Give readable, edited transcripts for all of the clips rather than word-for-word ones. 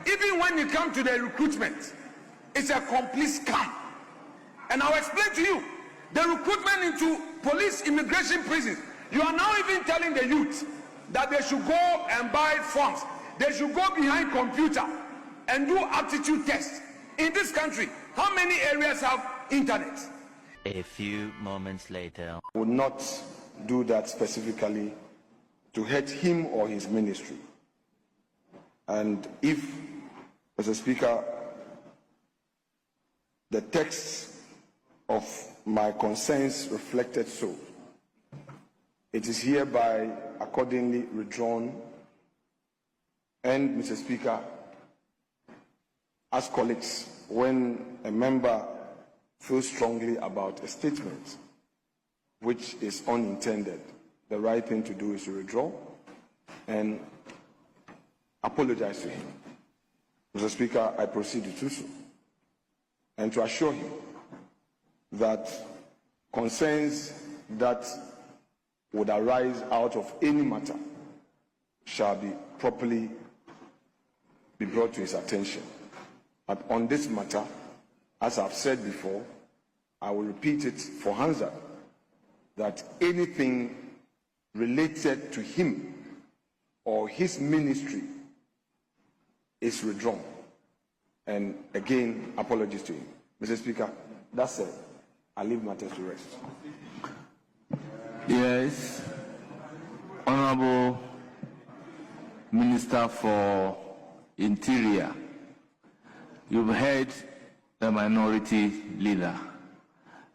even when you come to the recruitment, it's a complete scam. And I'll explain to you, the recruitment into police, immigration, prisons, you are now even telling the youth that they should go and buy forms. They should go behind computer and do aptitude tests. In this country, how many areas have internet? A few moments later. Would not do that specifically to hurt him or his ministry. And if, Mr. Speaker, the text of my concerns reflected so, it is hereby accordingly withdrawn. And, Mr. Speaker, as colleagues, when a member feels strongly about a statement which is unintended, the right thing to do is to withdraw and apologize to him. Mr. Speaker, I proceed to do so and to assure him that concerns that would arise out of any matter shall be properly be brought to his attention. But on this matter, as I've said before, I will repeat it for Hansa, that anything related to him or his ministry is withdrawn. And again, apologies to him. Mr. Speaker, that's it. I leave matters to rest. Yes, Honorable Minister for Interior, you've heard the minority leader.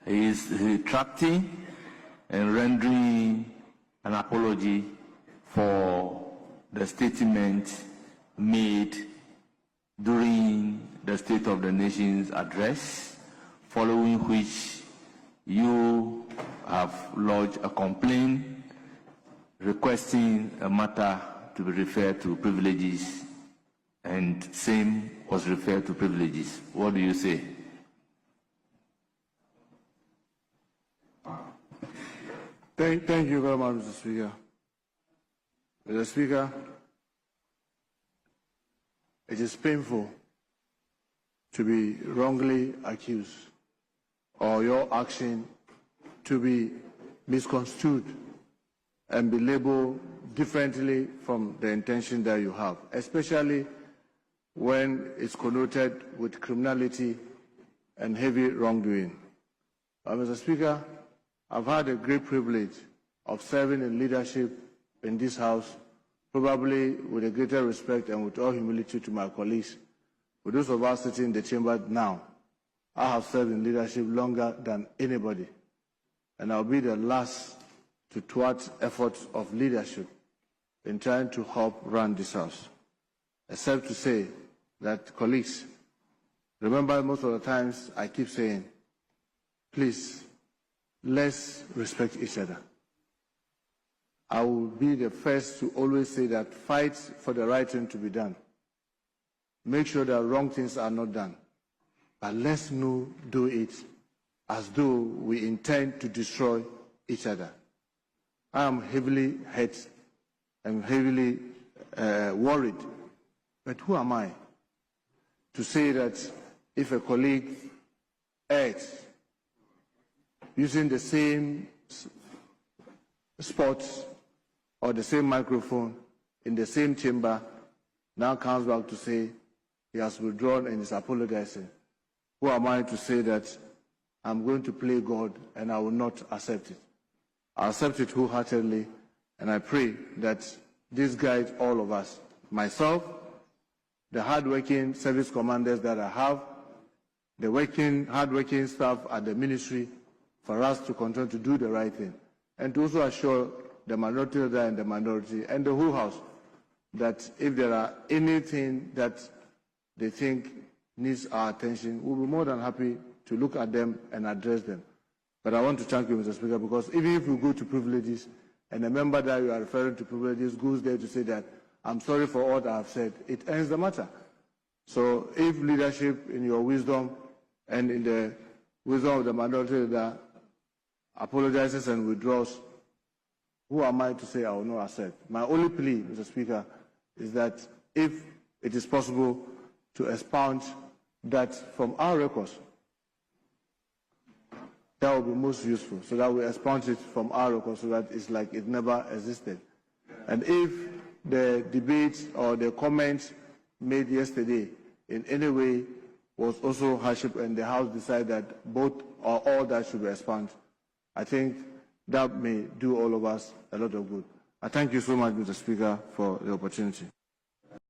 He is retracting and rendering an apology for the statement made during the State of the Nation's address, following which you have lodged a complaint requesting a matter to be referred to privileges, and same was referred to privileges. What do you say? Thank you very much, Mr. Speaker. Mr. Speaker, it is painful to be wrongly accused or your action to be misconstrued and be labeled differently from the intention that you have, especially when it's connoted with criminality and heavy wrongdoing. Mr. Speaker, I've had a great privilege of serving in leadership in this House, probably with a greater respect and with all humility to my colleagues. For those of us sitting in the chamber now, I have served in leadership longer than anybody, and I'll be the last to thwart efforts of leadership in trying to help run this House, except to say that, colleagues, remember most of the times I keep saying, please, let's respect each other. I will be the first to always say that fight for the right thing to be done. Make sure that wrong things are not done. But let's not do it as though we intend to destroy each other. I am heavily hurt and heavily worried. But who am I to say that if a colleague acts using the same spot or the same microphone in the same chamber, now comes back to say he has withdrawn and is apologizing? Who am I to say that I'm going to play God and I will not accept it? I accept it wholeheartedly, and I pray that this guides all of us, myself, the hardworking service commanders that I have, the hardworking staff at the ministry, for us to continue to do the right thing, and to also assure the minority leader and the minority and the whole House that if there are anything that they think needs our attention, we'll be more than happy to look at them and address them. But I want to thank you, Mr. Speaker, because even if we go to privileges and a member that you are referring to privileges goes there to say that I'm sorry for all that I've said, it ends the matter. So if leadership, in your wisdom and in the wisdom of the minority leader, apologizes and withdraws, who am I to say I will not accept? My only plea, Mr. Speaker, is that if it is possible to expound that from our records. That will be most useful, so that we expound it from our records so that it's like it never existed. And if the debate or the comments made yesterday in any way was also hardship and the House decided that both or all that should be expanded, I think that may do all of us a lot of good. I thank you so much, Mr. Speaker, for the opportunity.